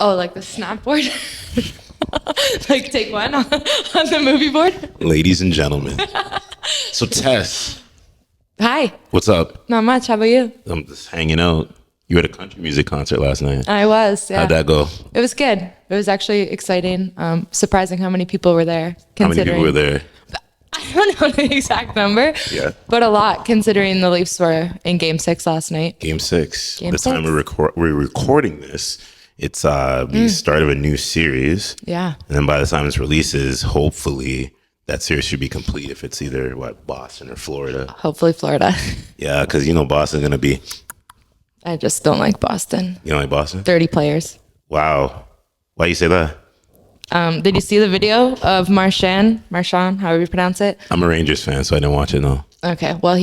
Oh, like the snap board? Like take one on the movie board? Ladies and gentlemen. So Tess, Hi. what's up? Not much. How about you? I'm just hanging out. You were at a country music concert last night. I was, yeah. How'd that go? It was good. It was actually exciting. Surprising how many people were there. How many people were there? I don't know the exact number. Yeah. But a lot, considering the Leafs were in Game 6 last night. Game 6. Game The time 6. we're recording this, it's the start of a new series. Yeah. And then by the time this releases, hopefully that series should be complete if it's either, Boston or Florida. Hopefully Florida. Yeah, because, Boston's going to be... I just don't like Boston. You don't like Boston? 30 players. Wow. Why you say that? Did you see the video of Marchand, however you pronounce it? I'm a Rangers fan, so I didn't watch it, no. Okay. Well,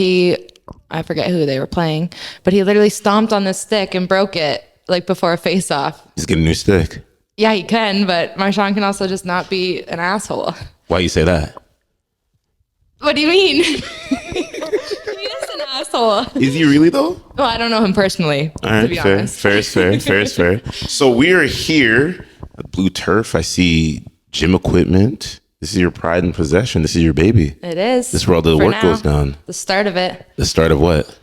I forget who they were playing, but he literally stomped on this stick and broke it like before a face-off. He's getting a new stick. Yeah, he can, but Marchand can also just not be an asshole. Why you say that? What do you mean? He is an asshole. Is he really, though? Well, I don't know him personally, All right, to be fair, honest. fair is fair, fair is fair. So we are here at Blue Turf. I see gym equipment. This is your pride and possession. This is your baby. It is. This is where all the For work now. goes down. The start of it. The start of what?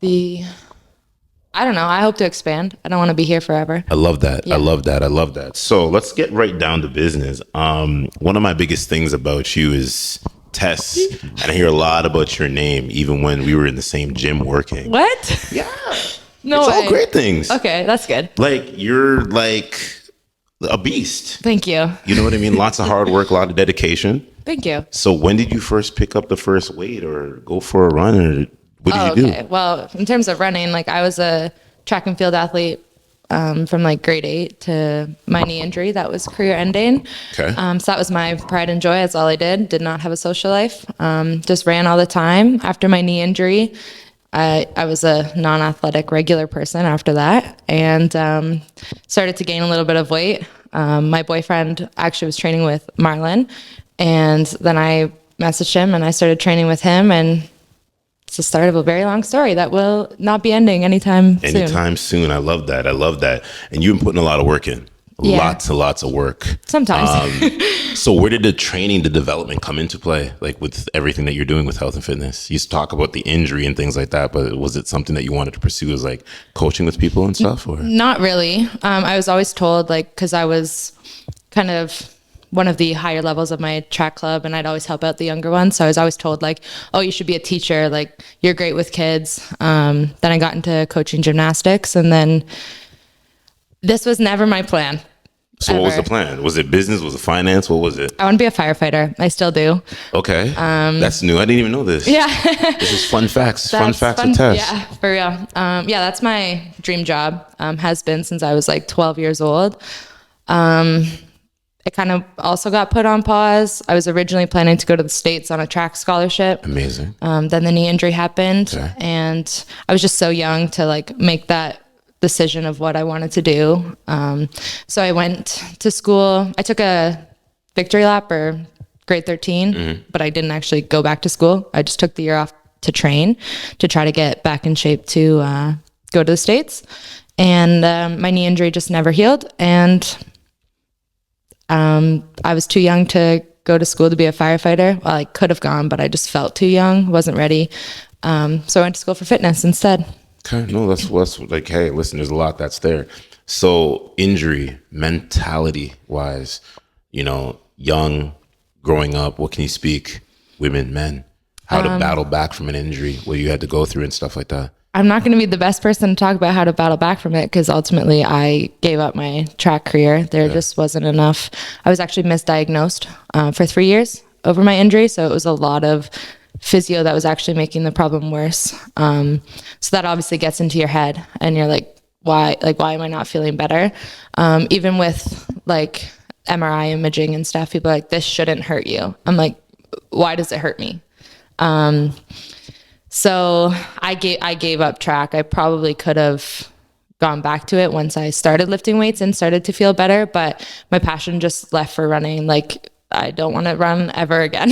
I don't know. I hope to expand. I don't want to be here forever. I love that. Yeah. I love that. I love that. So let's get right down to business. One of my biggest things about you is Tess, and I hear a lot about your name, even when we were in the same gym working. What? Yeah. No It's way. all great things. Okay, that's good. Like, you're like a beast. Thank you. You know what I mean? Lots of hard work, a lot of dedication. Thank you. So when did you first pick up the first weight or go for a run, or what did you do? Well, in terms of running, like I was a track and field athlete from like grade 8 to my knee injury. That was career ending. Okay. So that was my pride and joy. That's all I did. Did not have a social life. Just ran all the time. After my knee injury, I was a non-athletic regular person after that, and started to gain a little bit of weight. My boyfriend actually was training with Marlon, and then I messaged him and I started training with him, and it's the start of a very long story that will not be ending anytime soon. Anytime soon. I love that. I love that. And you've been putting a lot of work in. Yeah. Lots and lots of work. Sometimes. So where did the training, the development come into play? Like with everything that you're doing with health and fitness? You used to talk about the injury and things like that, but was it something that you wanted to pursue as like coaching with people and stuff? Or Not really. I was always told, like, because I was kind of one of the higher levels of my track club, and I'd always help out the younger ones. So I was always told, like, oh, you should be a teacher. Like, you're great with kids. Then I got into coaching gymnastics, and then this was never my plan. so what was the ever. plan? Was it business? Was it finance? What was it? I want to be a firefighter. I still do. Okay. That's new. I didn't even know this. Yeah. This is fun facts. Fun That's facts fun. with Tess. Yeah, for real. Yeah, that's my dream job. Has been since I was like 12 years old. It kind of also got put on pause. I was originally planning to go to the States on a track scholarship. Amazing. Then the knee injury happened, Okay. and I was just so young to like make that decision of what I wanted to do. So I went to school. I took a victory lap or grade 13, but I didn't actually go back to school. I just took the year off to train to try to get back in shape to go to the States. And my knee injury just never healed. And I was too young to go to school to be a firefighter. Well, I could have gone, but I just felt too young, wasn't ready. So I went to school for fitness instead. Okay. No, that's like, hey, listen, there's a lot that's there. So injury, mentality wise, young, growing up, what can you speak? Women, men, how to battle back from an injury, what you had to go through and stuff like that. I'm not going to be the best person to talk about how to battle back from it, because ultimately I gave up my track career. There just wasn't enough. I was actually misdiagnosed for 3 years over my injury. So it was a lot of physio that was actually making the problem worse. So that obviously gets into your head, and you're like, why am I not feeling better? Even with like MRI imaging and stuff, people are like, this shouldn't hurt you. I'm like, why does it hurt me? So I gave up track. I probably could have gone back to it once I started lifting weights and started to feel better, but my passion just left for running. Like I don't want to run ever again.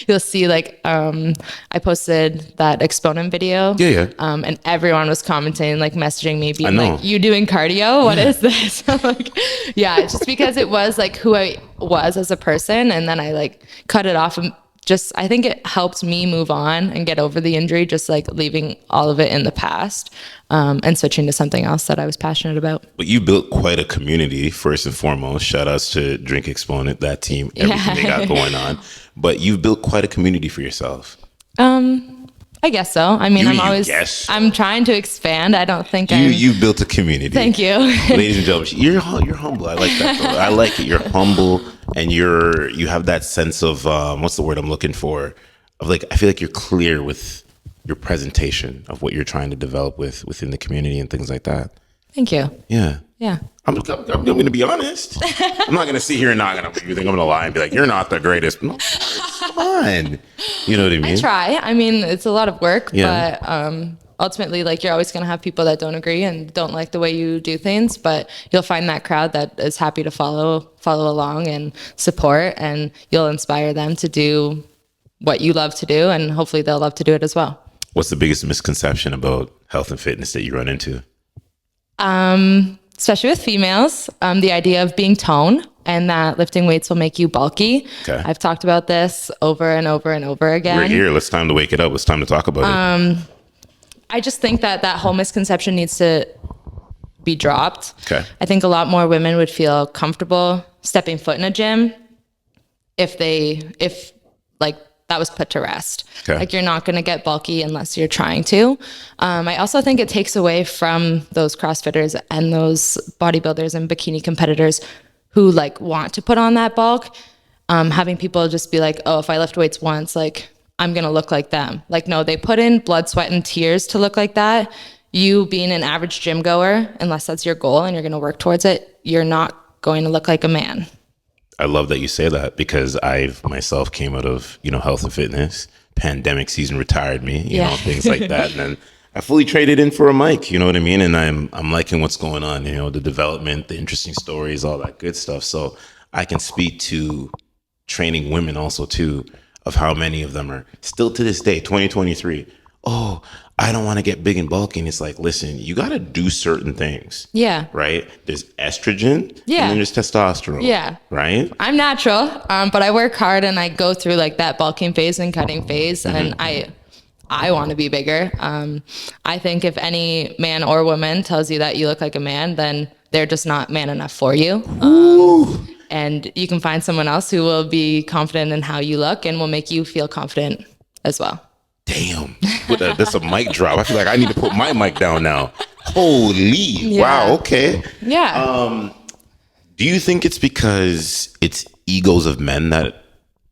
You'll see like I posted that exponent video. Yeah. And everyone was commenting, like messaging me, being like, "You doing cardio? What is this?" I'm like, yeah, just because it was like who I was as a person, and then I like cut it off and just, I think it helped me move on and get over the injury, just like leaving all of it in the past, and switching to something else that I was passionate about. But you built quite a community, first and foremost. Shout outs to Drink Exponent, that team, everything they got going on. But you've built quite a community for yourself. I guess so. I mean, I'm trying to expand. I don't think you've built a community. Thank you. Ladies and gentlemen, you're humble. I like that, though. I like it. You're humble, and you have that sense of, what's the word I'm looking for? Of like, I feel like you're clear with your presentation of what you're trying to develop within the community and things like that. Thank you. Yeah. Yeah. I'm going to be honest. I'm not going to sit here and you think I'm going to lie and be like, you're not the greatest. No, it's fun. You know what I mean? I try. I mean, it's a lot of work, but ultimately, like, you're always going to have people that don't agree and don't like the way you do things, but you'll find that crowd that is happy to follow along and support, and you'll inspire them to do what you love to do, and hopefully they'll love to do it as well. What's the biggest misconception about health and fitness that you run into? Especially with females, the idea of being toned and that lifting weights will make you bulky. Okay. I've talked about this over and over and over again. We're here. It's time to wake it up. It's time to talk about it. I just think that whole misconception needs to be dropped. Okay. I think a lot more women would feel comfortable stepping foot in a gym if like that was put to rest. Okay. Like, you're not going to get bulky unless you're trying to. I also think it takes away from those CrossFitters and those bodybuilders and bikini competitors who like want to put on that bulk. Having people just be like, oh, if I lift weights once, like, I'm going to look like them. Like, no, they put in blood, sweat, and tears to look like that. You being an average gym goer, unless that's your goal and you're going to work towards it, you're not going to look like a man. I love that you say that, because I myself came out of, health and fitness. Pandemic season retired me, you know, things like that. And then I fully traded in for a mic, you know what I mean? And I'm liking what's going on, the development, the interesting stories, all that good stuff. So I can speak to training women also too, of how many of them are still to this day, 2023. Oh, I don't want to get big and bulky. And it's like, listen, you got to do certain things. Yeah. Right? There's estrogen. Yeah. And then there's testosterone. Yeah. Right? I'm natural, but I work hard and I go through like that bulking phase and cutting phase. And I want to be bigger. I think if any man or woman tells you that you look like a man, then they're just not man enough for you. And you can find someone else who will be confident in how you look and will make you feel confident as well. Damn, that's a mic drop. I feel like I need to put my mic down now. Holy, yeah. Wow, okay. Yeah. Do you think it's because it's egos of men that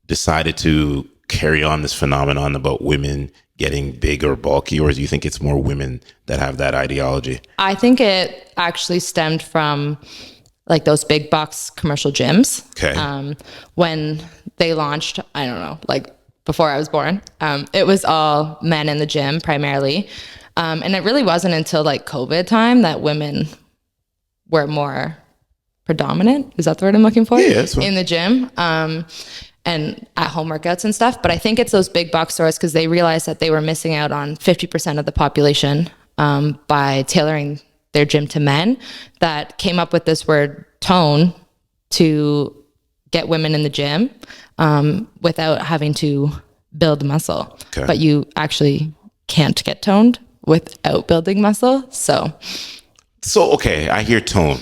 decided to carry on this phenomenon about women getting big or bulky, or do you think it's more women that have that ideology? I think it actually stemmed from like those big box commercial gyms. Okay. When they launched, I don't know, like before I was born, it was all men in the gym primarily. And it really wasn't until like COVID time that women were more predominant. Is that the word I'm looking for? Yeah, that's right. In the gym. And at home workouts and stuff. But I think it's those big box stores because they realized that they were missing out on 50% of the population by tailoring their gym to men, that came up with this word tone to get women in the gym without having to build muscle. Okay. But you actually can't get toned without building muscle. So okay, I hear tone.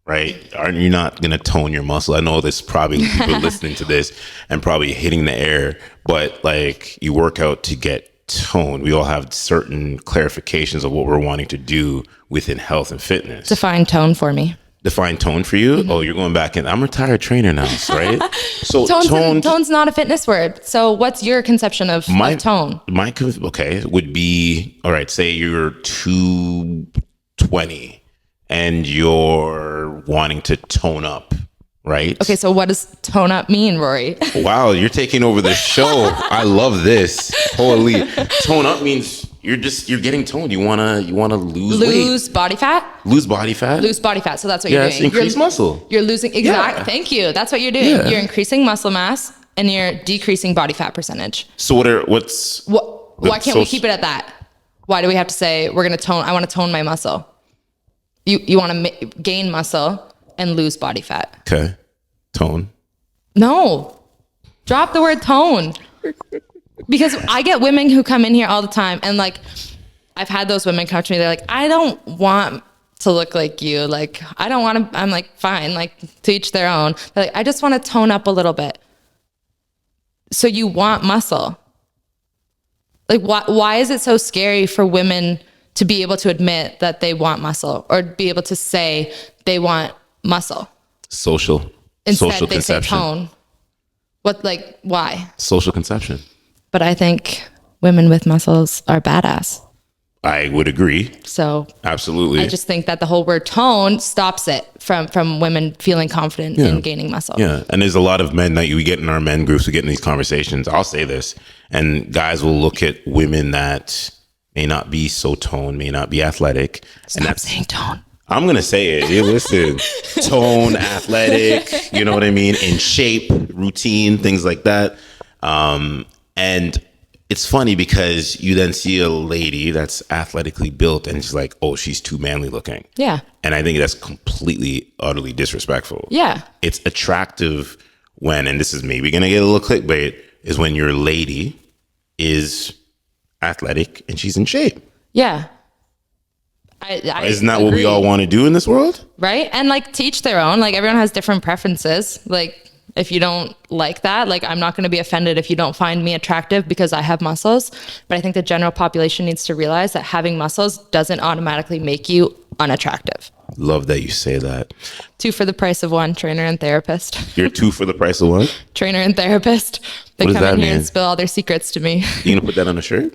Right? Aren't you not going to tone your muscle? I know there's probably people listening to this and probably hitting the air, but like, you work out to get tone. We all have certain clarifications of what we're wanting to do within health and fitness. Define tone for me. Define tone for you? Mm-hmm. Oh, you're going back in. I'm a retired trainer now, right? So tone's not a fitness word. So what's your conception of tone? Would be, all right, say you're 220. And you're wanting to tone up, right? Okay, so what does tone up mean, Rory? Wow, you're taking over the show. I love this. Holy, tone up means you're getting toned. You wanna lose weight. Lose body fat. Lose body fat. Lose body fat. So that's what you're doing. Increase muscle. You're losing. Exactly. Yeah. Thank you. That's what you're doing. Yeah. You're increasing muscle mass and you're decreasing body fat percentage. So why can't we keep it at that? Why do we have to say we're going to tone? I want to tone my muscle. You want to gain muscle and lose body fat. Okay. Tone. No. Drop the word tone. Because I get women who come in here all the time and like, I've had those women come to me. They're like, I don't want to look like you. Like, I don't want to, I'm like, fine, like to each their own. They're like, I just want to tone up a little bit. So you want muscle. Like, why is it so scary for women to be able to admit that they want muscle or be able to say they want muscle? Social Instead, conception. Say tone. Why? Social conception. But I think women with muscles are badass. I would agree. So absolutely. I just think that the whole word tone stops it from women feeling confident in gaining muscle. Yeah. And there's a lot of men that we get in our men groups, we get in these conversations. I'll say this, and guys will look at women that may not be so toned, may not be athletic. Stop saying tone. I'm going to say it. Yeah, listen, tone, athletic, you know what I mean? In shape, routine, things like that. And it's funny because you then see a lady that's athletically built and she's like, oh, she's too manly looking. Yeah. And I think that's completely, utterly disrespectful. Yeah. It's attractive when, and this is maybe going to get a little clickbait, is when your lady is athletic and she's in shape. Yeah. Isn't that what we all want to do in this world? Right. And like teach their own, like everyone has different preferences. Like if you don't like that, like I'm not going to be offended if you don't find me attractive because I have muscles. But I think the general population needs to realize that having muscles doesn't automatically make you unattractive. Love that you say that. 2 for the price of 1, trainer and therapist. You're 2 for the price of 1? Trainer and therapist. They come in here and spill all their secrets to me. You gonna put that on a shirt?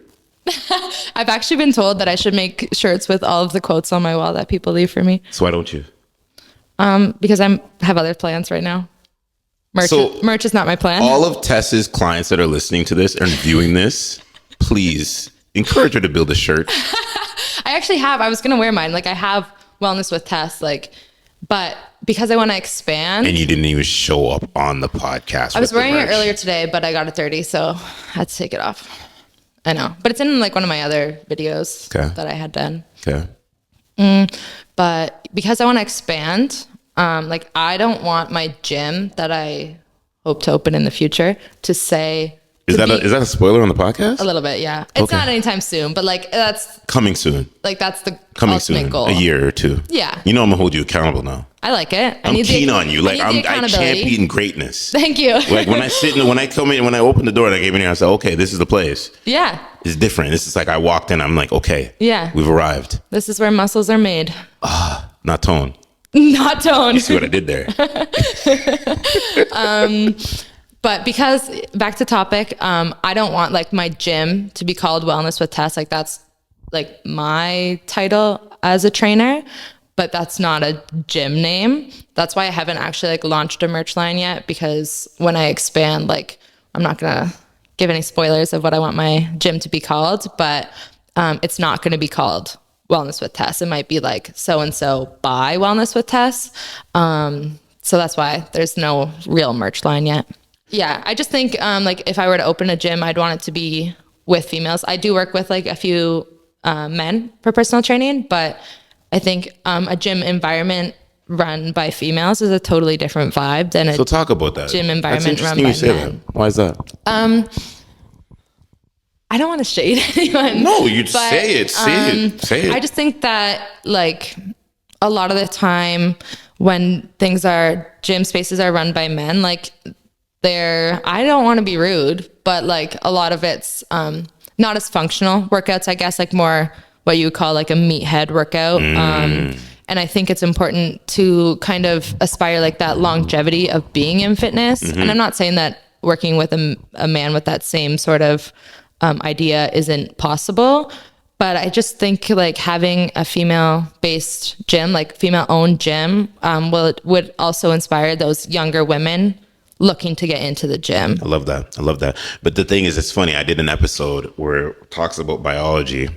I've actually been told that I should make shirts with all of the quotes on my wall that people leave for me. So why don't you? Because I have other plans right now. Merch is not my plan. All of Tess's clients that are listening to this and viewing this, please encourage her to build a shirt. I actually have. I was going to wear mine. Like I have Wellness with Tess, like, but because I want to expand. And you didn't even show up on the podcast. I was wearing it earlier today, but I got it dirty, so I had to take it off. I know, but it's in like one of my other videos that I had done. Okay. But because I want to expand, like I don't want my gym that I hope to open in the future to say. Is that a spoiler on the podcast? A little bit, yeah. It's not anytime soon, but like that's coming soon. Like that's the coming ultimate soon, goal. a year or 2. Yeah. You know I'm gonna hold you accountable now. I like it. I'm keen on you. Like I champion greatness. Thank you. Like when I come in, when I open the door and I came in here, I said, okay, this is the place. Yeah. It's different. This is like I walked in, I'm like, okay. Yeah. We've arrived. This is where muscles are made. Not tone. Not tone. You see what I did there? But because back to topic, I don't want like my gym to be called Wellness with Tess. Like that's like my title as a trainer, but that's not a gym name. That's why I haven't actually like launched a merch line yet, because when I expand, like I'm not gonna give any spoilers of what I want my gym to be called, but it's not gonna be called Wellness with Tess. It might be like so-and-so by Wellness with Tess. So that's why there's no real merch line yet. Yeah, I just think like if I were to open a gym, I'd want it to be with females. I do work with like a few men for personal training, but I think a gym environment run by females is a totally different vibe than So talk about that. Gym environment run by you say men. That. Why is that? I don't want to shade anyone. No, you'd say it. Say it. I just think that like a lot of the time when gym spaces are run by men, like I don't want to be rude, but like a lot of it's not as functional workouts, I guess, like more what you would call like a meathead workout. And I think it's important to kind of aspire like that longevity of being in fitness. And I'm not saying that working with a man with that same sort of idea isn't possible, but I just think like having a female-based gym, like female-owned gym, would also inspire those younger women looking to get into the gym. I love that. I love that. But the thing is, it's funny. I did an episode where it talks about biology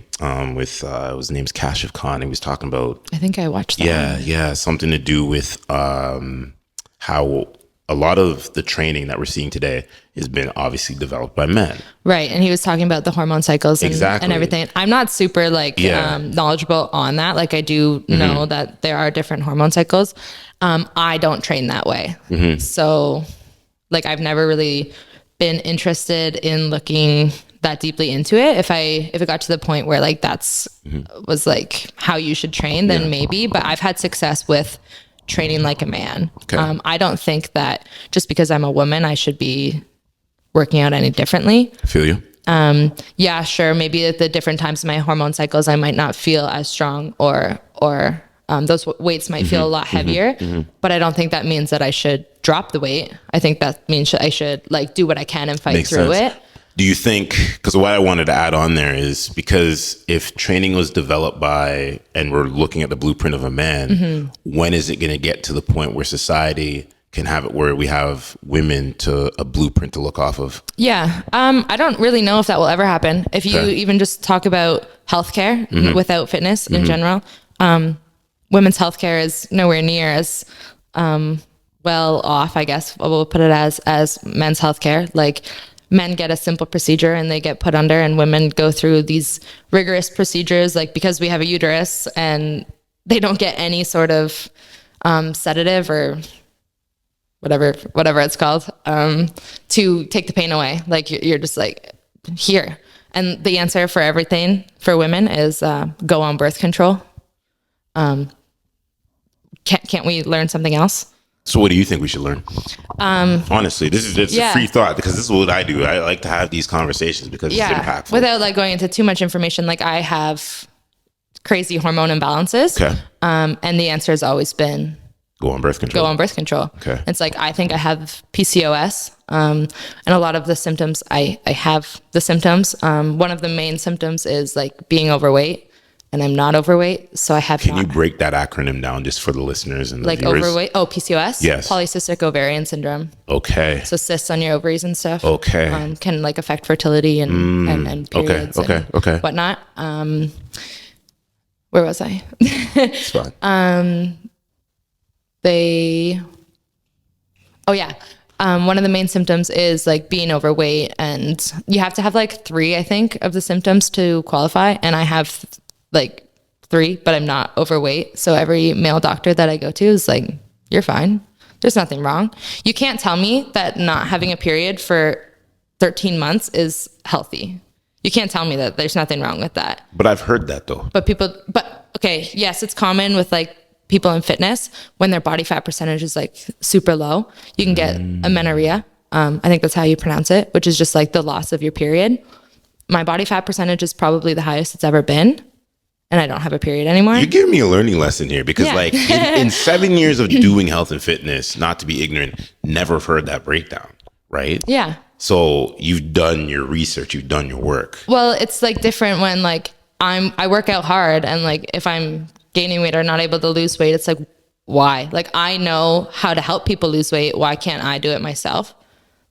with his name's Kashif Khan. He was talking about. I think I watched that. Yeah, something to do with how a lot of the training that we're seeing today has been obviously developed by men. Right. And he was talking about the hormone cycles and everything. I'm not super knowledgeable on that. Like I do know that there are different hormone cycles. I don't train that way. So like I've never really been interested in looking that deeply into it. If it got to the point where like that's was like how you should train, then maybe, but I've had success with training like a man. Okay. I don't think that just because I'm a woman, I should be working out any differently. I feel you. Yeah, sure. Maybe at the different times in my hormone cycles, I might not feel as strong or those weights might feel a lot heavier, but I don't think that means that I should drop the weight. I think that means I should like do what I can and fight through it. Do you think, because what I wanted to add on there is because if training was developed by, and we're looking at the blueprint of a man, when is it going to get to the point where society can have it where we have women to a blueprint to look off of? Yeah. I don't really know if that will ever happen. If you even just talk about healthcare without fitness in general, women's healthcare is nowhere near as well off, I guess we'll put it as men's healthcare. Like men get a simple procedure and they get put under, and women go through these rigorous procedures, like because we have a uterus, and they don't get any sort of sedative or whatever it's called, to take the pain away. Like you're just like here. And the answer for everything for women is go on birth control. Can't we learn something else? So what do you think we should learn? Honestly, it's a free thought, because this is what I do. I like to have these conversations because it's impactful. Without like going into too much information, like I have crazy hormone imbalances. Okay. And the answer has always been go on birth control. Okay. It's like, I think I have PCOS. And a lot of the symptoms, I have the symptoms. One of the main symptoms is like being overweight. And I'm not overweight, so I have. Can you break that acronym down just for the listeners and the like viewers? Overweight? Oh, PCOS. Yes. Polycystic ovarian syndrome. Okay. So cysts on your ovaries and stuff. Okay. Can like affect fertility and periods. Okay. And whatnot. Where was I? It's fine. One of the main symptoms is like being overweight, and you have to have like 3, I think, of the symptoms to qualify. And I have like 3, but I'm not overweight. So every male doctor that I go to is like, you're fine. There's nothing wrong. You can't tell me that not having a period for 13 months is healthy. You can't tell me that there's nothing wrong with that. But I've heard that though. Okay, yes, it's common with like people in fitness when their body fat percentage is like super low. You can get amenorrhea. I think that's how you pronounce it, which is just like the loss of your period. My body fat percentage is probably the highest it's ever been, and I don't have a period anymore. You're giving me a learning lesson here, because like in 7 years of doing health and fitness, not to be ignorant, never heard that breakdown, right? Yeah. So you've done your research, you've done your work. Well, it's like different when like I work out hard, and like if I'm gaining weight or not able to lose weight, it's like, why? Like I know how to help people lose weight. Why can't I do it myself?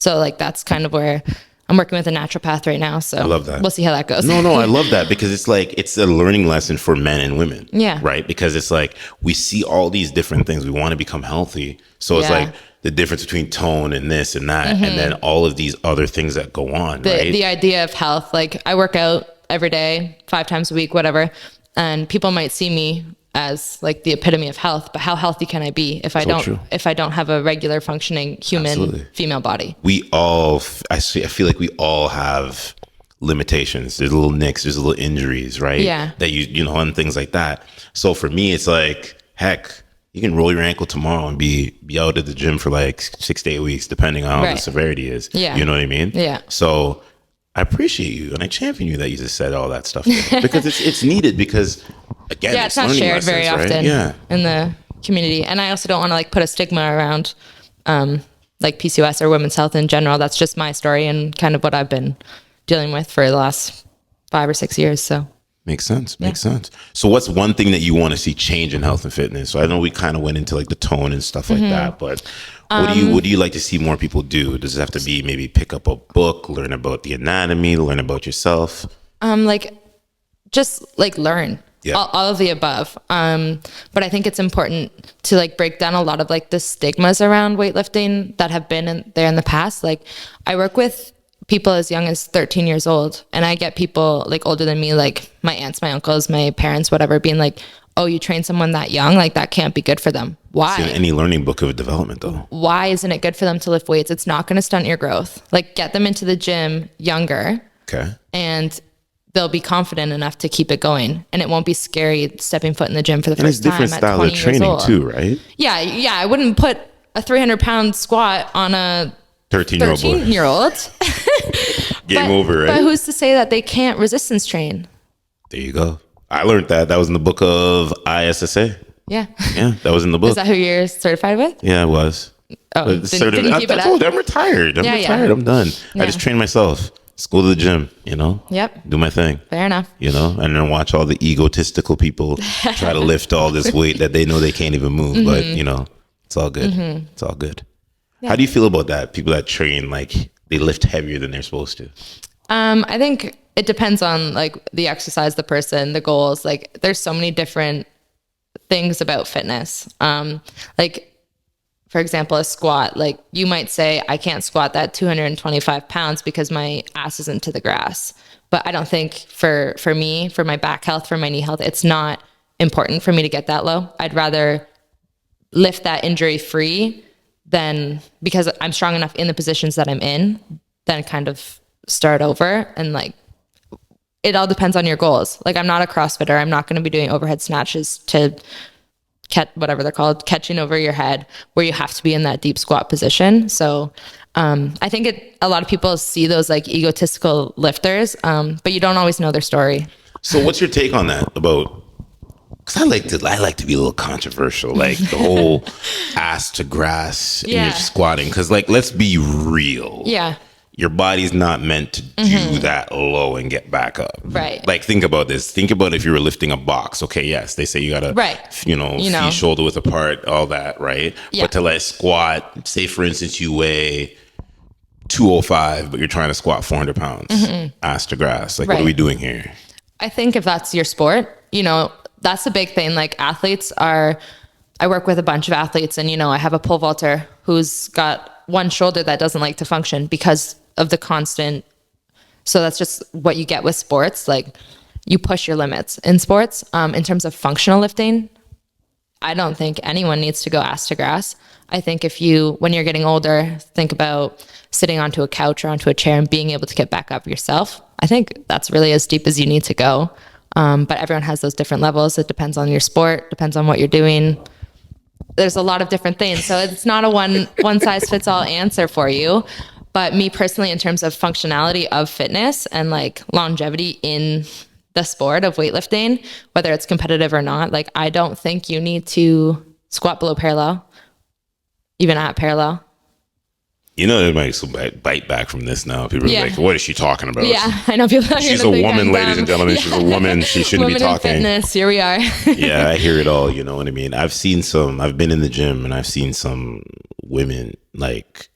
So like that's kind of where I'm working with a naturopath right now. So I love that. We'll see how that goes. No, I love that, because it's like, it's a learning lesson for men and women. Yeah. Right. Because it's like, we see all these different things. We want to become healthy. So it's like the difference between tone and this and that, and then all of these other things that go on. The idea of health, like I work out every day, 5 times a week, whatever. And people might see me as like the epitome of health, but how healthy can I be if I don't have a regular functioning human female body? I feel like we all have limitations. There's little nicks, there's little injuries, right? Yeah. That you know, and things like that. So for me, it's like, heck, you can roll your ankle tomorrow and be out at the gym for like 6 to 8 weeks, depending on how the severity is. Yeah. You know what I mean? Yeah. So I appreciate you, and I champion you that you just said all that stuff, because it's needed, because again, it's not shared very often in the community. And I also don't want to like put a stigma around like PCOS or women's health in general. That's just my story and kind of what I've been dealing with for the last 5 or 6 years. So Makes sense. Makes sense. So what's one thing that you want to see change in health and fitness? So I know we kind of went into like the tone and stuff like that, but what do you like to see more people do? Does it have to be maybe pick up a book, learn about the anatomy, learn about yourself? Like just like learn. Yeah. All of the above. But I think it's important to like break down a lot of like the stigmas around weightlifting that have been there in the past. Like I work with people as young as 13 years old, and I get people like older than me, like my aunts, my uncles, my parents, whatever, being like, oh, you train someone that young? Like that can't be good for them. Why? It's in any learning book of development though. Why isn't it good for them to lift weights? It's not going to stunt your growth. Like get them into the gym younger. Okay. And they'll be confident enough to keep it going, and it won't be scary stepping foot in the gym for the first time. And it's different style of training too, right? Yeah. I wouldn't put a 300-pound squat on a 13-year-old. Game over, right? But who's to say that they can't resistance train? There you go. I learned that. That was in the book of ISSA. Yeah. Yeah, that was in the book. Is that who you're certified with? Yeah, it was. Oh, didn't you keep it up? I'm retired. I'm done. Yeah. I just train myself. Just go to the gym, Yep. Do my thing. Fair enough. And then watch all the egotistical people try to lift all this weight that they know they can't even move. But, it's all good. It's all good. Yeah. How do you feel about that? People that train, like, they lift heavier than they're supposed to. I think it depends on, like, the exercise, the person, the goals. Like, there's so many different things about fitness. Like, for example, a squat, like you might say, I can't squat that 225 pounds because my ass isn't to the grass. But I don't think for me, for my back health, for my knee health, it's not important for me to get that low. I'd rather lift that injury free than, because I'm strong enough in the positions that I'm in, then kind of start over. And like, it all depends on your goals. Like I'm not a CrossFitter. I'm not going to be doing overhead snatches to whatever they're called, catching over your head, where you have to be in that deep squat position. So I think a lot of people see those like egotistical lifters, but you don't always know their story. So what's your take on that about, because I like to be a little controversial, like the whole ass to grass in your squatting, because like, let's be real. Yeah. Your body's not meant to do that low and get back up. Right. Like, think about this. Think about if you were lifting a box. Okay, yes, they say you gotta, feet shoulder width apart, all that, right? Yeah. But to like squat, say for instance you weigh 205, but you're trying to squat 400 pounds, ass to grass. Like, what are we doing here? I think if that's your sport, that's the big thing. Like I work with a bunch of athletes, and I have a pole vaulter who's got one shoulder that doesn't like to function because of the constant. So that's just what you get with sports. Like you push your limits in sports. In terms of functional lifting, I don't think anyone needs to go ass to grass. I think when you're getting older, think about sitting onto a couch or onto a chair and being able to get back up yourself. I think that's really as deep as you need to go. But everyone has those different levels. It depends on your sport, depends on what you're doing. There's a lot of different things. So it's not a one size fits all answer for you. But me personally, in terms of functionality of fitness and like longevity in the sport of weightlifting, whether it's competitive or not, like I don't think you need to squat below parallel, even at parallel. There might be some bite back from this now. People are like, what is she talking about? Yeah, I know people are She's a woman, ladies and gentlemen. She's a woman. She shouldn't be talking. In fitness, here we are. Yeah, I hear it all. You know what I mean? I've been in the gym and I've seen some women like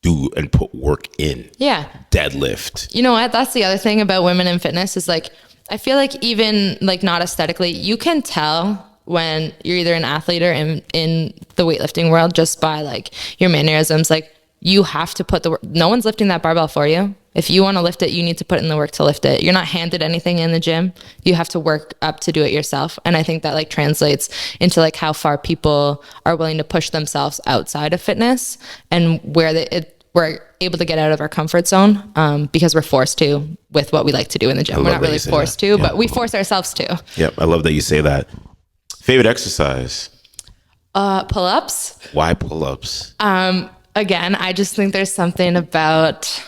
do and put work in. Yeah. Deadlift. You know what? That's the other thing about women in fitness is like, I feel like even like not aesthetically, you can tell when you're either an athlete or in the weightlifting world just by like your mannerisms. Like you have to put the work. No one's lifting that barbell for you. If you want to lift it, you need to put in the work to lift it. You're not handed anything in the gym. You have to work up to do it yourself. And I think that like translates into like how far people are willing to push themselves outside of fitness and where we're able to get out of our comfort zone because we're forced to with what we like to do in the gym. We're not really forced to, but we force ourselves to. Yep. I love that you say that. Favorite exercise? Pull-ups. Why pull-ups? Again, I just think there's something about...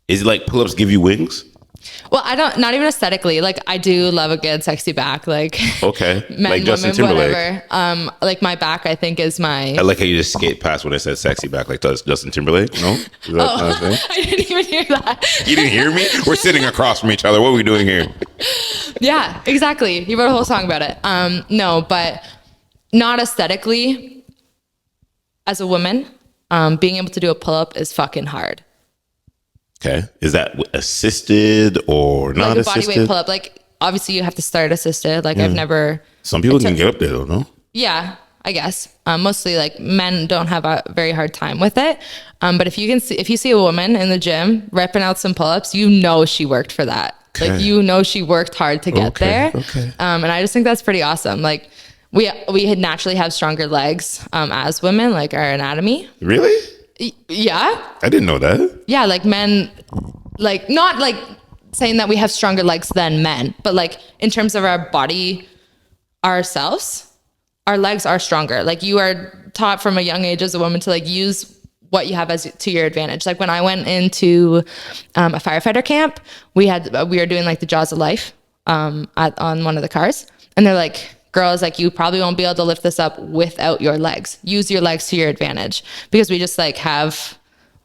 Is it like pull-ups give you wings? Well, not even aesthetically. Like, I do love a good sexy back. Like, Okay. men, Like Justin women, Timberlake. whatever. Like my back, I think is my. I like how you just skate past when I said sexy back, like does Justin Timberlake. No, is that not a thing? I didn't even hear that. You didn't hear me? We're sitting across from each other. What are we doing here? Yeah, exactly. He wrote a whole song about it. No, but not aesthetically. As a woman, being able to do a pull up is fucking hard. Okay. Is that assisted or not Like a assisted? bodyweight pull up. Like, obviously you have to start assisted. Like, I've never. Some people can get up there though, no? Yeah, I guess. Mostly like men don't have a very hard time with it. But if you see a woman in the gym repping out some pull-ups, you know she worked for that. Okay. Like, you know she worked hard to get there. Okay. And I just think that's pretty awesome. Like, we had naturally have stronger legs as women, like our anatomy. Really? Yeah. I didn't know that. Yeah, like men, like not like saying that we have stronger legs than men, but like in terms of our body, ourselves, our legs are stronger. Like, you are taught from a young age as a woman to like use what you have as to your advantage. Like, when I went into a firefighter camp, we were doing like the Jaws of Life on one of the cars, and they're like, girls, like, you probably won't be able to lift this up without your legs. Use your legs to your advantage, because we just like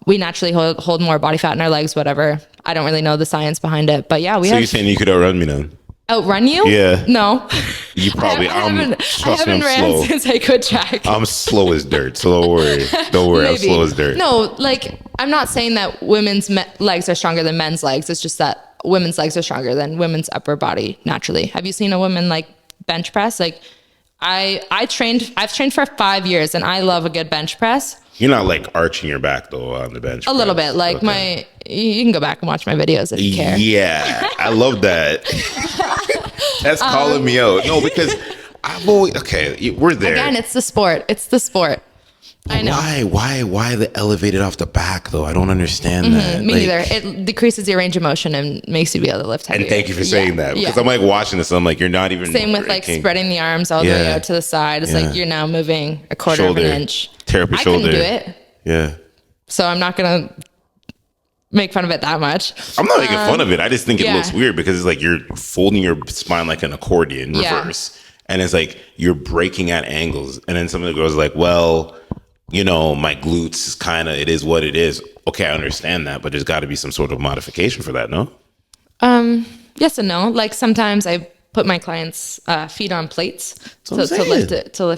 we naturally hold more body fat in our legs, whatever. I don't really know the science behind it, but yeah, So you're saying you could outrun me then? Outrun you? Yeah. No. You probably. I haven't Trust me, I'm ran slow. since I could track. I'm slow as dirt, so don't worry. Don't worry, I'm Maybe. slow as dirt. No, like, I'm not saying that women's legs are stronger than men's legs. It's just that women's legs are stronger than women's upper body naturally. Have you seen a woman like bench press? Like, I've trained for 5 years, and I love a good bench press. You're not like arching your back though on the bench. A little bit. Like, you can go back and watch my videos if you care. Yeah, I love that. That's calling me out. No, because I've always we're there. Again, it's the sport. I know. Why the elevated off the back though? I don't understand that. Me Like, neither. It decreases your range of motion and makes you be able to lift heavier. And thank you for saying that, because Yeah. I'm like watching this and I'm like, you're not even Same with like breaking. spreading the arms all the way out to the side. It's like you're now moving a quarter of an inch. Tear up your I shoulder. couldn't do it. Yeah. So I'm not going to make fun of it that much. I'm not making fun of it. I just think it yeah. looks weird, because it's like you're folding your spine like an accordion reverse. And it's like you're breaking at angles. And then some of the girls are like, well, you know, my glutes is kind of, it is what it is. Okay, I understand that, but there's got to be some sort of modification for that, no? Yes and no. Like, sometimes I put my clients' feet on plates to lift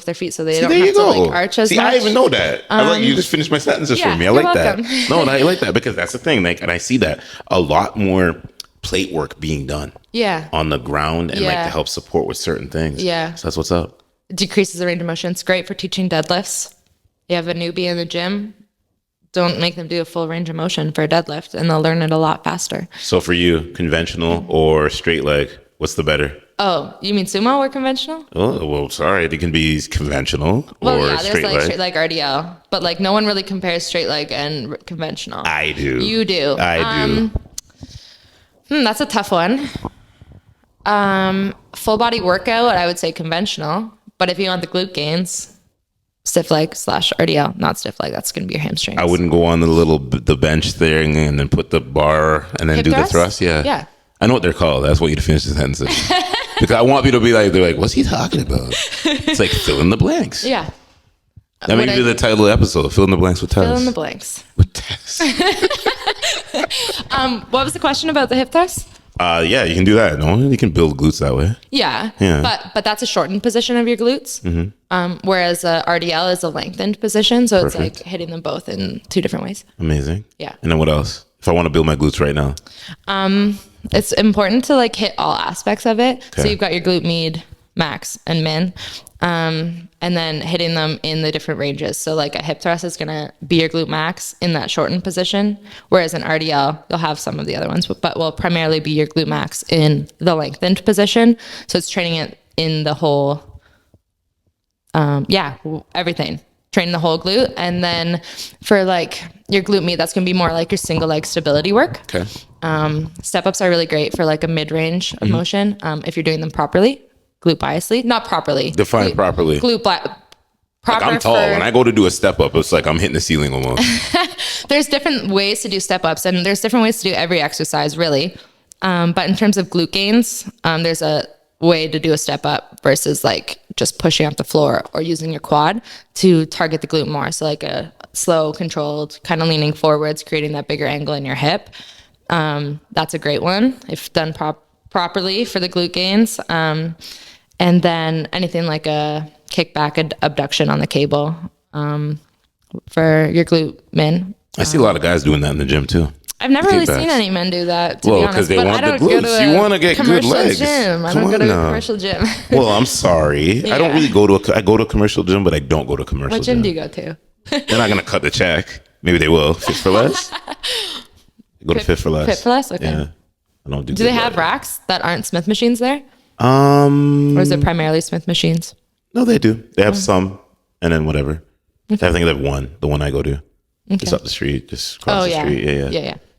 their feet so they don't have to like arch as much. I even know that. I like you just finished my sentences for me. I like that. No, and I like that, because that's the thing. Like, and I see that a lot more plate work being done. Yeah. On the ground, and like to help support with certain things. Yeah. So that's what's up. Decreases the range of motion. It's great for teaching deadlifts. You have a newbie in the gym, don't make them do a full range of motion for a deadlift, and they'll learn it a lot faster. So for you, conventional or straight leg, what's the better? Oh, you mean sumo or conventional? Oh, well, sorry. It can be conventional or there's straight like leg. straight leg RDL, but like no one really compares straight leg and conventional. I do. You do. I do. That's a tough one. Full body workout, I would say conventional, but if you want the glute gains, stiff leg / RDL, not stiff leg. That's going to be your hamstrings. I wouldn't go on the bench thing and then put the bar and then Hip do thrust? the thrust. Yeah. Yeah. I know what they're called. That's what you to finish the sentences. Because I want people to be like, they're like, what's he talking about? It's like fill in the blanks. Yeah. That may be the title of the episode. Fill in the blanks with Tess. Fill in the blanks. With Tess. What was the question about the hip thrust? Yeah, you can do that. No, you can build glutes that way. Yeah. Yeah. But that's a shortened position of your glutes. Whereas RDL is a lengthened position. So it's like hitting them both in two different ways. Amazing. Yeah. And then what else? If I want to build my glutes right now. It's important to like hit all aspects of it. Okay. So you've got your glute med, max, and min. And then hitting them in the different ranges. So like a hip thrust is going to be your glute max in that shortened position. Whereas an RDL, you'll have some of the other ones, but will primarily be your glute max in the lengthened position. So it's training it in the whole, everything. Training the whole glute. And then for like your glute med, that's going to be more like your single leg stability work. Okay. Step ups are really great for like a mid range of motion. If you're doing them properly, glute biasly, not properly. Define properly. Glute proper. Like I'm tall. When I go to do a step up, it's like I'm hitting the ceiling almost. There's different ways to do step ups, and there's different ways to do every exercise, really. But in terms of glute gains, there's a way to do a step up versus like just pushing off the floor or using your quad to target the glute more. So like a slow, controlled, kind of leaning forwards, creating that bigger angle in your hip. That's a great one if done properly for the glute gains. And then anything like a kickback abduction on the cable for your glute min. I see a lot of guys doing that in the gym too. I've never really seen any men do that, to be honest. Because they but want I the don't go glutes. to You want to get good legs. Gym. I don't go to a commercial gym. Well, I'm sorry. I don't really I go to a commercial gym, but I don't go to a commercial gym. What gym do you go to? They're not going to cut the check. Maybe they will. Fit for Less? Go to Fit for Less. Fit for Less? Okay. Yeah. I don't do they have racks that aren't Smith machines there? Or is it primarily Smith machines? No, they do. They have some, and then whatever. Okay. I think they have one, the one I go to. Okay. Just up the street, just across the street.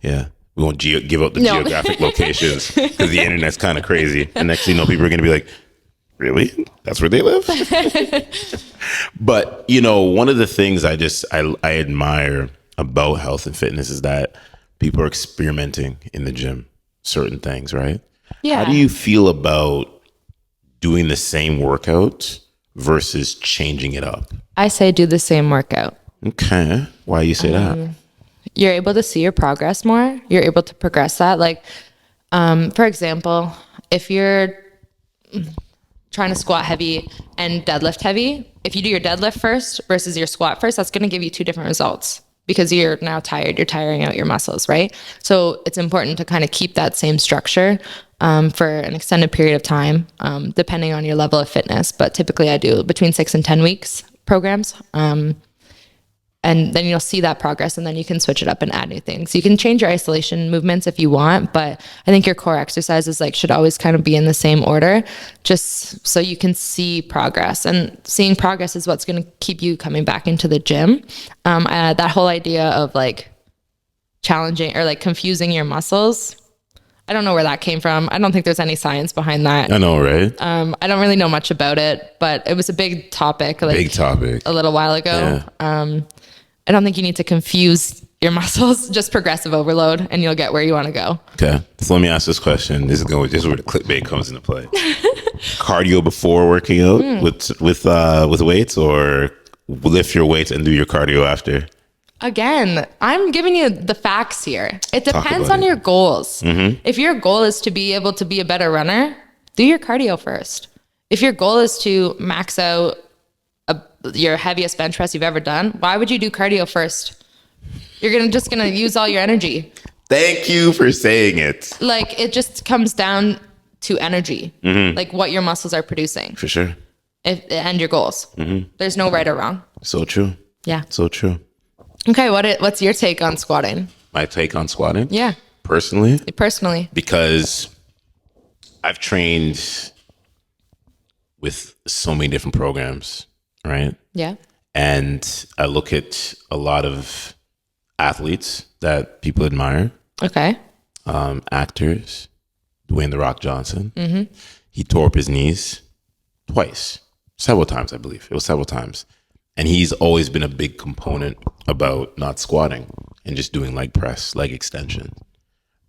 Yeah. We won't give out the geographic locations because the internet's kind of crazy. And next thing you know, people are going to be like, really? That's where they live? But, one of the things I admire about health and fitness is that people are experimenting in the gym, certain things, right? Yeah. How do you feel about doing the same workout versus changing it up? I say do the same workout. Okay. Why you say that? You're able to see your progress more. You're able to progress that. Like, for example, if you're trying to squat heavy and deadlift heavy, if you do your deadlift first versus your squat first, that's going to give you two different results because you're now tired. You're tiring out your muscles, right? So it's important to kind of keep that same structure for an extended period of time, depending on your level of fitness. But typically I do between 6 and 10 weeks programs. And then you'll see that progress, and then you can switch it up and add new things. You can change your isolation movements if you want, but I think your core exercises should always kind of be in the same order, just so you can see progress. And seeing progress is what's going to keep you coming back into the gym. That whole idea of challenging or confusing your muscles, I don't know where that came from. I don't think there's any science behind that. I know, right? I don't really know much about it, but it was a big topic. A little while ago. Yeah. I don't think you need to confuse your muscles, just progressive overload, and you'll get where you want to go. Okay. So let me ask this question. This is where the clickbait comes into play. Cardio before working out with weights, or lift your weights and do your cardio after? Again, I'm giving you the facts here. It depends on your goals. Mm-hmm. If your goal is to be able to be a better runner, do your cardio first. If your goal is to max out your heaviest bench press you've ever done, why would you do cardio first? You're just gonna use all your energy. Thank you for saying it. It just comes down to energy, what your muscles are producing. For sure. And your goals. Mm-hmm. There's no right or wrong. So true. Yeah. So true. Okay, what's your take on squatting? My take on squatting? Yeah. Personally? Because I've trained with so many different programs. Right? Yeah. And I look at a lot of athletes that people admire. Okay. Actors. Dwayne "The Rock" Johnson. Mm-hmm. He tore up his knees twice. Several times, I believe. It was several times. And he's always been a big component about not squatting and just doing leg press, leg extension.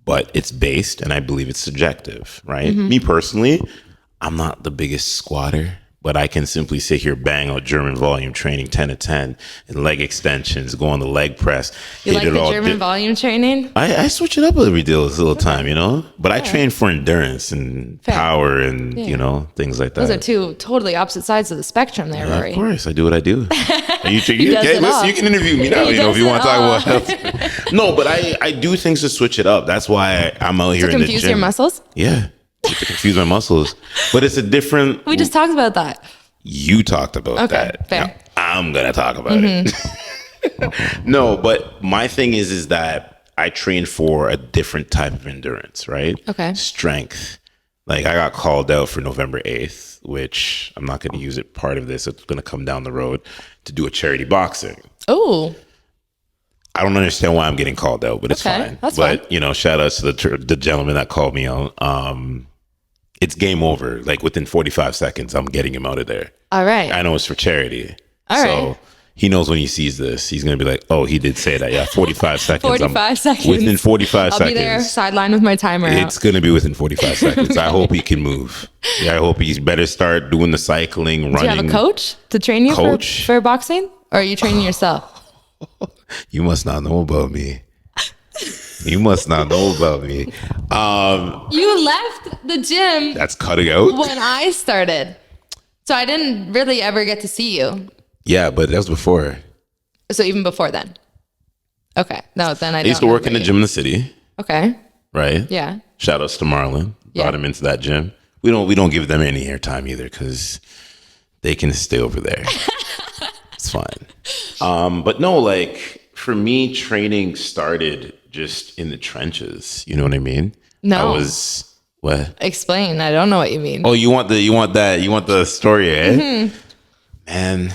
But it's based, and I believe it's subjective, right? Mm-hmm. Me personally, I'm not the biggest squatter. But I can simply sit here, bang out German volume training 10 to 10 and leg extensions, go on the leg press. You like the German volume training? I switch it up every little time, But I train for endurance and power and, things like that. Those are two totally opposite sides of the spectrum there, Rory. Of course, I do what I do. You can interview me now, if you want to talk about health. No, but I do things to switch it up. That's why I'm out here in the gym. To confuse your muscles? Yeah. To confuse my muscles, but it's a different. We just talked about that. You talked about that. Fair. Now, I'm gonna talk about it. No, but my thing is that I train for a different type of endurance, right? Okay. Strength. I got called out for November 8th, which I'm not gonna use it part of this. It's gonna come down the road to do a charity boxing. Oh. I don't understand why I'm getting called out, but it's fine. That's fine. Shout outs to the gentleman that called me out. It's game over. Within 45 seconds, I'm getting him out of there. All right. I know it's for charity. All right. So He knows when he sees this, he's going to be like, oh, he did say that. Yeah, 45 seconds. 45 seconds. Within 45 seconds. I'll be there sideline with my timer It's going to be within 45 seconds. I hope he can move. Yeah, I hope he's better start doing the cycling, running. Do you have a coach to train you for boxing? Or are you training yourself? You must not know about me. You must not know about me. You left the gym. That's cutting out. When I started. So I didn't really ever get to see you. Yeah, but that was before. So even before then. Okay. No, then I used to work in the gym in the city. Okay. Right? Yeah. Shout outs to Marlon. Brought him into that gym. We don't give them any airtime either because they can stay over there. It's fine. But no, like for me, training started just in the trenches. You know what I mean? No. What? Explain. I don't know what you mean. Oh, you want the story, eh? Mm-hmm. Man,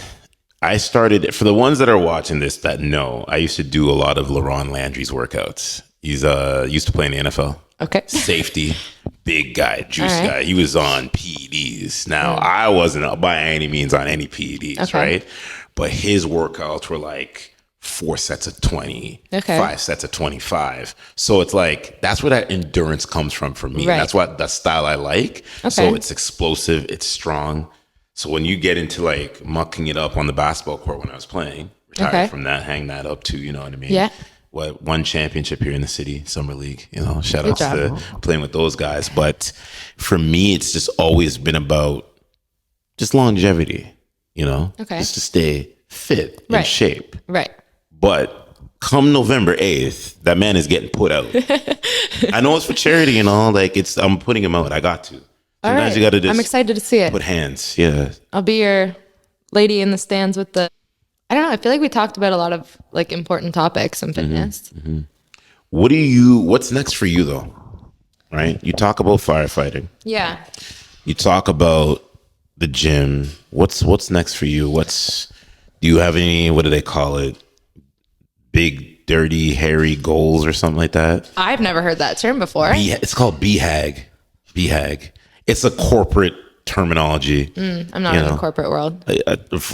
I started, for the ones that are watching this that know, I used to do a lot of LaRon Landry's workouts. He's used to play in the NFL. Okay. Safety, big guy, juice guy. He was on PEDs. Now, I wasn't by any means on any PEDs, right? But his workouts were like 4 sets of 20, 5 sets of 25. So it's like, that's where that endurance comes from for me. Right. That's what that style I like. Okay. So it's explosive, it's strong. So when you get into like mucking it up on the basketball court when I was playing, retired from that, hang that up to, you know what I mean? Yeah. One championship here in the city, Summer League, you know, shout out to playing with those guys. But for me, it's just always been about just longevity, you know, just to stay fit in shape. Right. But come November 8th, that man is getting put out. I know it's for charity and all. Like I'm putting him out. I got to. Sometimes you got to just. I'm excited to see it. Put hands. Yeah. I'll be your lady in the stands with the. I don't know. I feel like we talked about a lot of like important topics in fitness. Mm-hmm. Mm-hmm. What's next for you though? Right. You talk about firefighting. Yeah. You talk about the gym. What's next for you? Do you have any? What do they call it? Big, dirty, hairy goals or something like that? I've never heard that term before. It's called BHAG. BHAG. It's a corporate terminology. I'm not in the corporate world.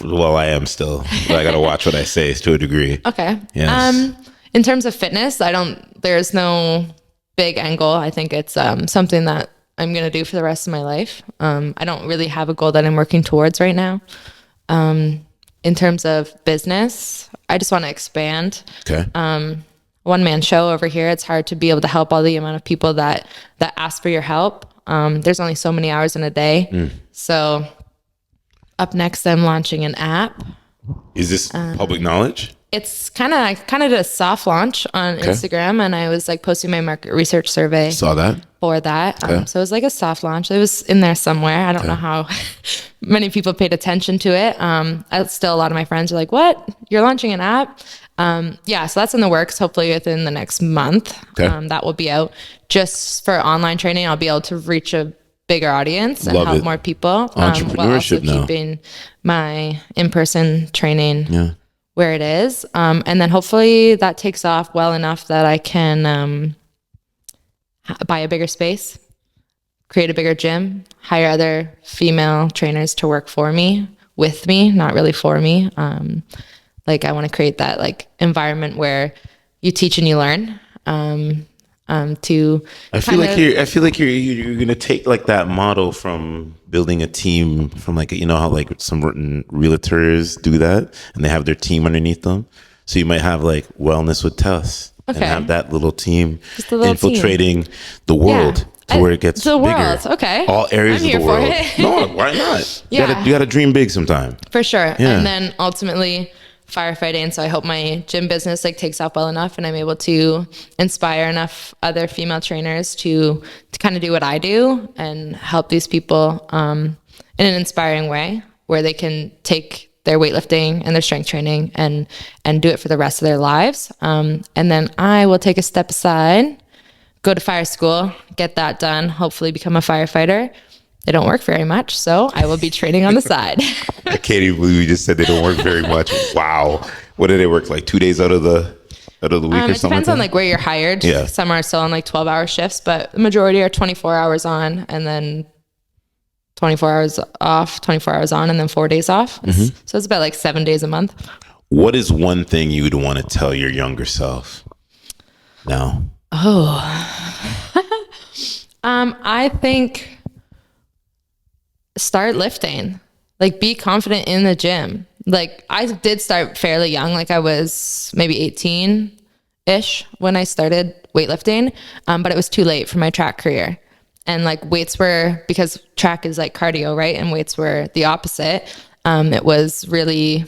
Well, I am still. But I got to watch what I say to a degree. Okay. Yes. In terms of fitness, there's no big end goal. I think it's something that I'm going to do for the rest of my life. I don't really have a goal that I'm working towards right now. In terms of business, I just want to expand. Okay. One-man show over here. It's hard to be able to help all the amount of people that ask for your help. There's only so many hours in a day. So up next, I'm launching an app. Is this public knowledge? It's kind of did a soft launch on Instagram, and I was like posting my market research survey. Saw that. For that. So it was like a soft launch. It was in there somewhere. I don't know how many people paid attention to it. Still, a lot of my friends are like, what? You're launching an app? Yeah, so that's in the works. Hopefully within the next month, that will be out. Just for online training, I'll be able to reach a bigger audience and help more people. Entrepreneurship while also now. Keeping my in-person training where it is. And then hopefully that takes off well enough that I can buy a bigger space, create a bigger gym, hire other female trainers to work for me, with me, not really for me. Like I want to create that like environment where you teach and you learn. I feel like you're gonna take like that model from building a team from like, you know how like some realtors do that and they have their team underneath them. So you might have like wellness with Tess and have that little team infiltrating the world to where it gets bigger. World. Okay. All areas of the world. No, why not? You gotta dream big sometime. For sure. Yeah. And then ultimately firefighting. So I hope my gym business like takes off well enough and I'm able to inspire enough other female trainers to kind of do what I do and help these people in an inspiring way where they can take their weightlifting and their strength training and do it for the rest of their lives. And then I will take a step aside, go to fire school, get that done, hopefully become a firefighter. They don't work very much, so I will be training on the side. I can't even believe you just said they don't work very much. Wow. What do they work, like 2 days out of the week or something? It depends on like where you're hired. Yeah. Some are still on like 12-hour shifts, but the majority are 24 hours on and then 24 hours off, 24 hours on, and then 4 days off. So it's about like 7 days a month. What is one thing you would want to tell your younger self now? I think start lifting. Like, be confident in the gym. Like, I did start fairly young. Like, I was maybe 18-ish when I started weightlifting, but it was too late for my track career. And like, weights were, because track is like cardio, right? And weights were the opposite. It was really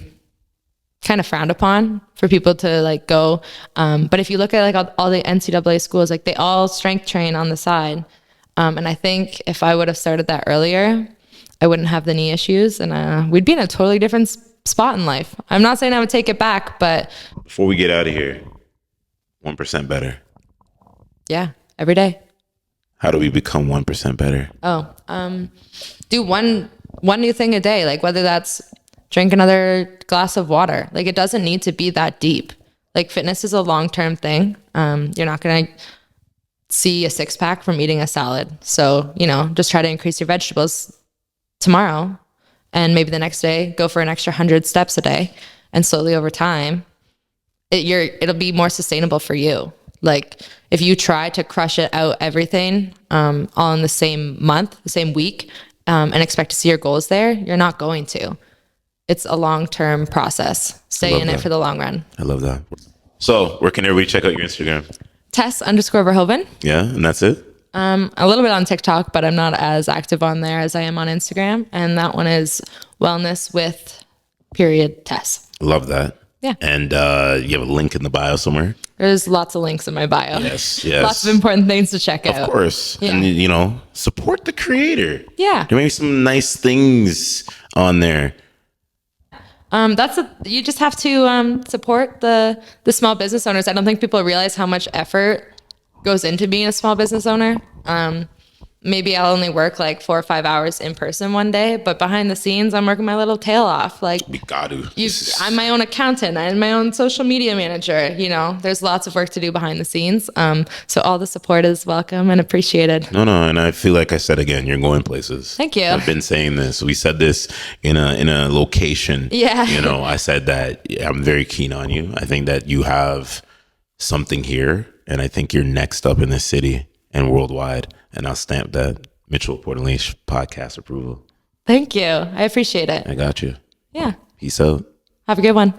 kind of frowned upon for people to like go. But if you look at like all the NCAA schools, like they all strength train on the side. And I think if I would have started that earlier, I wouldn't have the knee issues, and we'd be in a totally different spot in life. I'm not saying I would take it back, but Before we get out of here, 1% better. yeah, every day. How do we become 1% better? Do one new thing a day, like whether that's drink another glass of water. Like, it doesn't need to be that deep. Like, fitness is a long-term thing. You're not going to see a six-pack from eating a salad. So, just try to increase your vegetables tomorrow, and maybe the next day go for an extra 100 steps a day, and slowly over time, it'll be more sustainable for you. Like, if you try to crush it out everything all in the same month, the same week, and expect to see your goals there, you're not going to. It's a long-term process. Stay in it for the long run. I love that. So where can everybody check out your Instagram? Tess_VERHOEVEN. Yeah, and that's it? A little bit on TikTok, but I'm not as active on there as I am on Instagram. And that one is wellness with _Tess. Love that. Yeah. And you have a link in the bio somewhere? There's lots of links in my bio. Yes. Lots of important things to check out. Of course. Yeah. And, support the creator. Yeah. There may be some nice things on there. You just have to support the small business owners. I don't think people realize how much effort goes into being a small business owner. Maybe I'll only work like 4 or 5 hours in person one day, but behind the scenes, I'm working my little tail off. Like, we got to. I'm my own accountant. I'm my own social media manager. There's lots of work to do behind the scenes. So all the support is welcome and appreciated. No, and I feel like I said again, you're going places. Thank you. I've been saying this. We said this in a location. Yeah. I said that I'm very keen on you. I think that you have something here, and I think you're next up in this city and worldwide. And I'll stamp that Mitchell Portland podcast approval. Thank you. I appreciate it. I got you. Yeah. Peace out. Have a good one.